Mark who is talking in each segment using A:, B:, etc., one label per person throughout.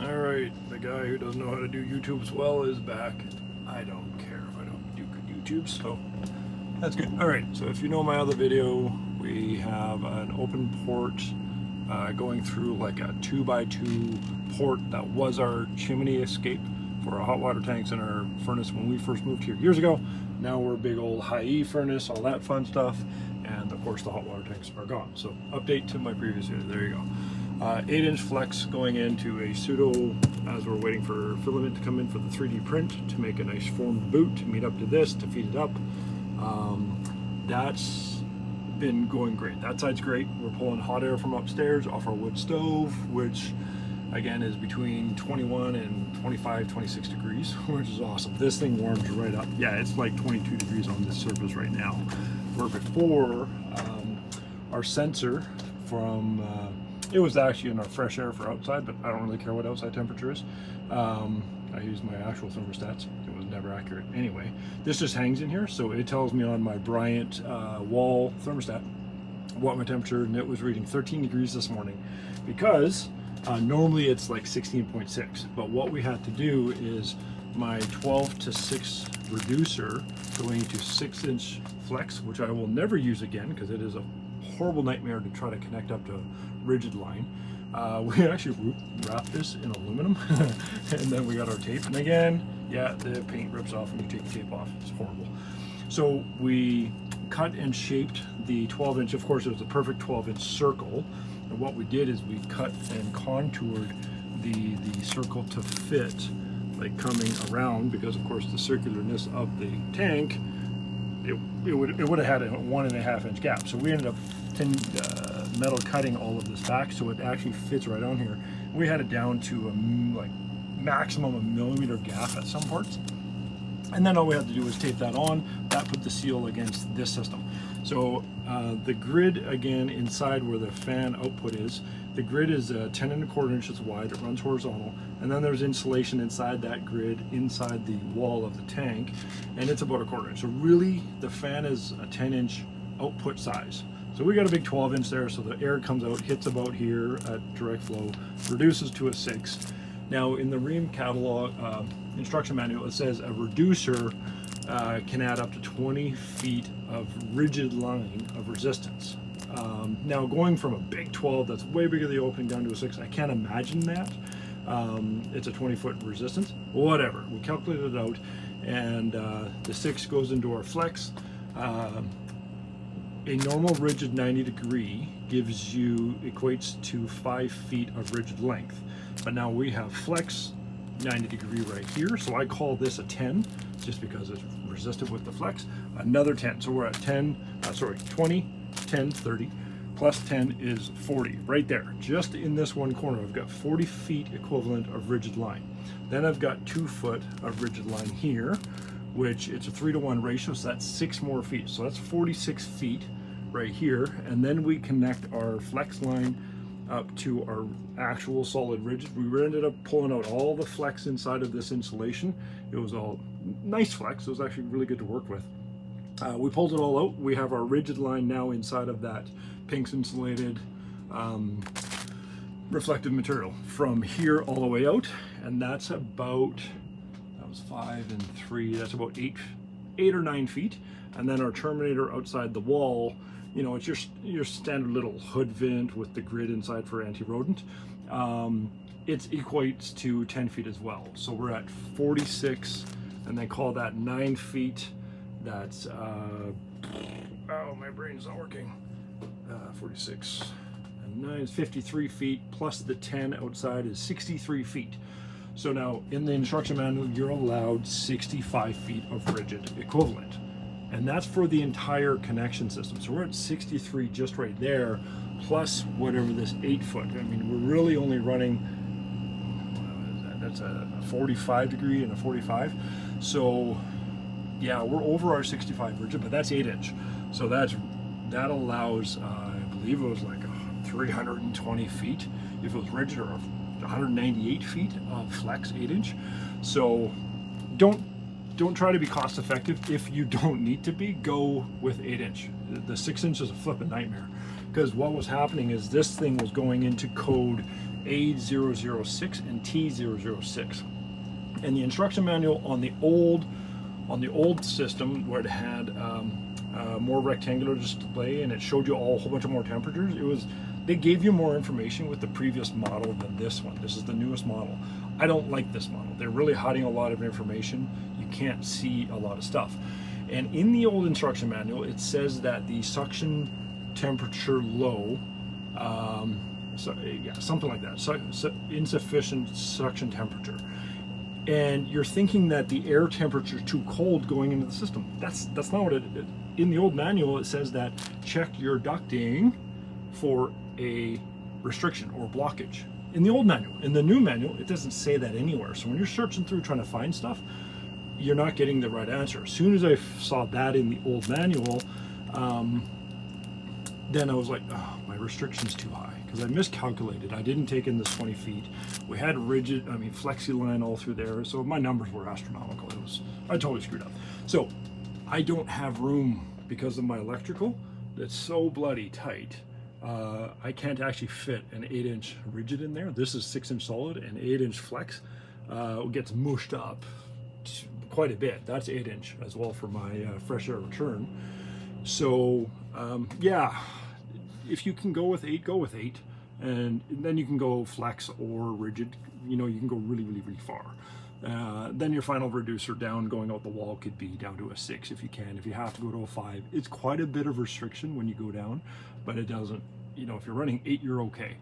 A: Alright, the guy who doesn't know how to do YouTubes well is back. I don't care if I don't do good YouTube, so that's good. Alright, so if you know my other video, we have an open port going through like a 2x2 port that was our chimney escape for our hot water tanks and our furnace when we first moved here years ago. Now we're a big old high E furnace, all that fun stuff, and of course the hot water tanks are gone. So update to my previous video, there you go. 8-inch flex going into a pseudo, as we're waiting for filament to come in for the 3D print to make a nice formed boot to meet up to this, to feed it up. That's been going great. That side's great. We're pulling hot air from upstairs off our wood stove, which again is between 21 and 25, 26 degrees, which is awesome. This thing warms right up. Yeah, it's like 22 degrees on this surface right now. Where before, our sensor from, it was actually in our fresh air for outside, but I don't really care what outside temperature is. I use my actual thermostats. It was never accurate. Anyway, this just hangs in here, so it tells me on my Bryant wall thermostat what my temperature, and it was reading 13 degrees this morning because normally it's like 16.6. But what we had to do is my 12-to-6 reducer going to 6-inch flex, which I will never use again because it is a horrible nightmare to try to connect up to rigid line. We actually wrapped this in aluminum and then we got our tape, and again, yeah, the paint rips off when you take the tape off. It's horrible. So we cut and shaped the 12-inch. Of course, it was a perfect 12-inch circle, and what we did is we cut and contoured the circle to fit, like coming around, because of course the circularness of the tank, it would have had a 1.5-inch gap. So we ended up metal cutting all of this back so it actually fits right on here. We had it down to a like maximum 1mm gap at some parts, and then all we had to do was tape that on. That put the seal against this system. So the grid, again, inside where the fan output is, the grid is 10.25 inches wide. It runs horizontal, and then there's insulation inside that grid, inside the wall of the tank, and it's about 1/4 inch. So really, the fan is a 10-inch output size. So we got a big 12-inch there, so the air comes out, hits about here at direct flow, reduces to a 6. Now in the Rheem catalog instruction manual, it says a reducer can add up to 20 feet of rigid line of resistance. Now going from a big 12 that's way bigger than the opening down to a 6, I can't imagine that. It's a 20-foot resistance. Whatever, we calculated it out, and the 6 goes into our flex. A normal rigid 90 degree equates to 5 feet of rigid length. But now we have flex 90 degree right here, so I call this a 10 just because it's resistive with the flex. Another 10, so we're at 20, 10, 30, plus 10 is 40 right there. Just in this one corner, I've got 40 feet equivalent of rigid line. Then I've got 2 foot of rigid line here, which it's a 3-to-1 ratio, so that's 6 more feet. So that's 46 feet right here. And then we connect our flex line up to our actual solid rigid. We ended up pulling out all the flex inside of this insulation. It was all nice flex. It was actually really good to work with. We pulled it all out. We have our rigid line now inside of that Pinks insulated reflective material from here all the way out. And that's about, that was 5 and 3, that's about 8 or 9 feet. And then our terminator outside the wall, you know, it's your standard little hood vent with the grid inside for anti-rodent. It equates to 10 feet as well. So we're at 46, and then call that 9 feet. That's, oh, my brain's not working. 46 and 9 is 53 feet, plus the 10 outside is 63 feet. So now in the instruction manual, you're allowed 65 feet of rigid equivalent. And that's for the entire connection system. So we're at 63 just right there, plus whatever this 8 foot. I mean, we're really only running, that's a 45 degree and a 45. So yeah, we're over our 65 rigid, but that's 8-inch. So that allows, I believe it was like 320 feet if it was rigid, or 198 feet of flex 8-inch. So don't try to be cost effective if you don't need to be. Go with 8-inch. The 6-inch is a flipping nightmare, because what was happening is this thing was going into code A006 and T006. And the instruction manual on the old system, where it had more rectangular display and it showed you a whole bunch of more temperatures, they gave you more information with the previous model than this one. This is the newest model. I don't like this model. They're really hiding a lot of information. You can't see a lot of stuff. And in the old instruction manual, it says that the suction temperature low, something like that, insufficient suction temperature. And you're thinking that the air temperature is too cold going into the system. That's not what it is. In the old manual, it says that check your ducting for a restriction or blockage. In the old manual. In the new manual, it doesn't say that anywhere. So when you're searching through trying to find stuff, you're not getting the right answer. As soon as I saw that in the old manual, then I was like, oh, my restriction's too high, because I miscalculated. I didn't take in this 20 feet. We had flexi line all through there, so my numbers were astronomical. I totally screwed up. So I don't have room because of my electrical that's so bloody tight. I can't actually fit an 8-inch rigid in there. This is 6-inch solid, and 8-inch flex gets mushed up quite a bit. That's 8-inch as well for my fresh air return. So yeah, if you can go with 8, go with 8, and then you can go flex or rigid. You can go really, really, really far. Then your final reducer down going out the wall could be down to a 6 if you can. If you have to go to a 5, it's quite a bit of restriction when you go down, but it doesn't, if you're running 8, you're okay.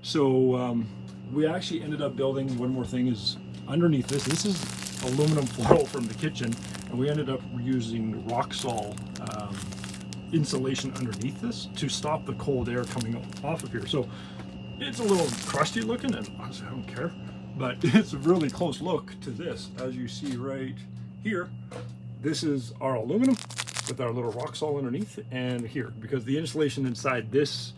A: So we actually ended up building, one more thing is underneath this. This is aluminum foil from the kitchen, and we ended up using Roxol insulation underneath this to stop the cold air coming off of here. So it's a little crusty looking, and honestly I don't care, but it's a really close look to this. As you see right here, this is our aluminum with our little Roxol underneath, and here, because the insulation inside this,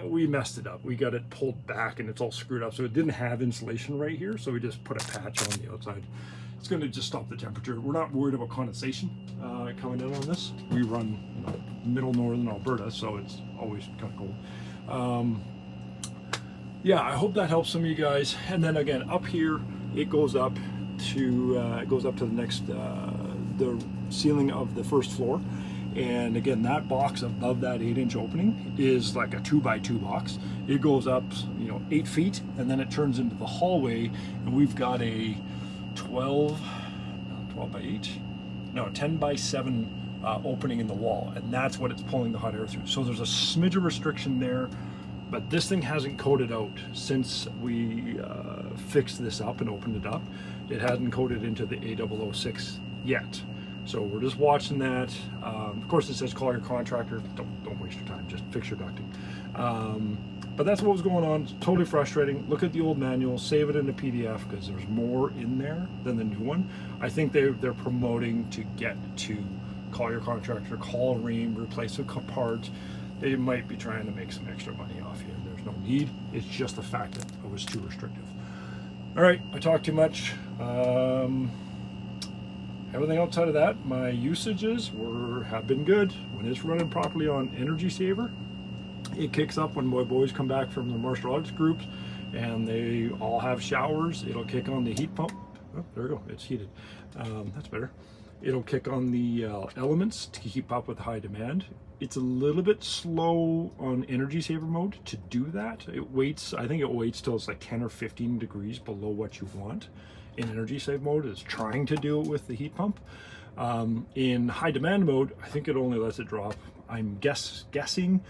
A: we messed it up. We got it pulled back and it's all screwed up, so it didn't have insulation right here, so we just put a patch on the outside. It's going to just stop the temperature. We're not worried about condensation coming in on this. We run middle northern Alberta, so it's always kind of cold. Yeah, I hope that helps some of you guys. And then again, up here, it goes up to the next the ceiling of the first floor. And again, that box above that 8-inch opening is like a 2x2 box. It goes up, 8 feet, and then it turns into the hallway, and we've got a 10x7 opening in the wall, and that's what it's pulling the hot air through. So there's a smidge of restriction there, but this thing hasn't coated out since we fixed this up and opened it up. It hasn't coated into the A006 yet. So we're just watching that. Of course, it says call your contractor. Don't waste your time. Just fix your ducting. But that's what was going on. It's totally frustrating. Look at the old manual. Save it in a PDF, because there's more in there than the new one. I think they're promoting to get to call your contractor, call Rheem, replace a part. They might be trying to make some extra money off you. There's no need. It's just the fact that it was too restrictive. All right, I talked too much. Everything outside of that, my usages have been good. When it's running properly on Energy Saver, it kicks up when my boys come back from the martial arts groups and they all have showers. It'll kick on the heat pump. Oh, there we go, it's heated. That's better. It'll kick on the elements to keep up with high demand. It's a little bit slow on Energy Saver mode to do that. I think it waits till it's like 10 or 15 degrees below what you want. In Energy Save mode, it's trying to do it with the heat pump. In high demand mode, I think it only lets it drop, I'm guessing,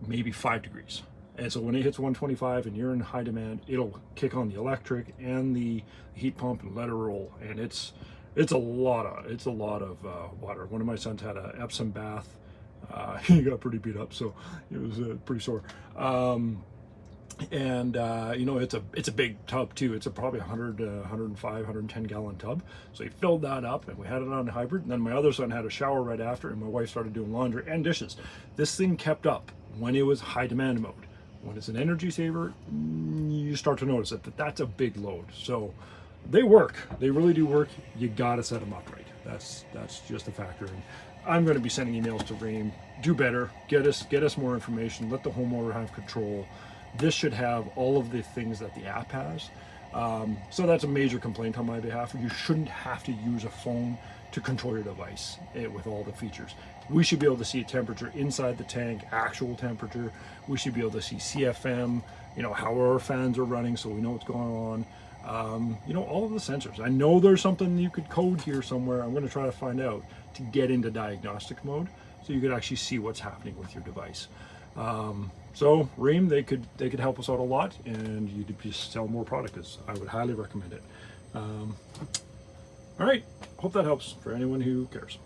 A: maybe 5 degrees. And so when it hits 125 and you're in high demand, it'll kick on the electric and the heat pump and let it roll. And it's a lot of water. One of my sons had an Epsom bath. He got pretty beat up, so it was pretty sore. It's a big tub too. It's probably 100, 105, 110 gallon tub. So he filled that up, and we had it on hybrid. And then my other son had a shower right after, and my wife started doing laundry and dishes. This thing kept up when it was high demand mode. When it's an Energy Saver, you start to notice that's a big load. So they work. They really do work. You got to set them up right. That's just a factor. And I'm going to be sending emails to Rheem. Do better. Get us more information. Let the homeowner have control. This should have all of the things that the app has. So that's a major complaint on my behalf. You shouldn't have to use a phone to control your device with all the features. We should be able to see temperature inside the tank, actual temperature. We should be able to see CFM, how our fans are running so we know what's going on. All of the sensors. I know there's something you could code here somewhere. I'm going to try to find out to get into diagnostic mode so you could actually see what's happening with your device. So Rheem, they could help us out a lot, and you'd just sell more product. I would highly recommend it. All right, hope that helps for anyone who cares.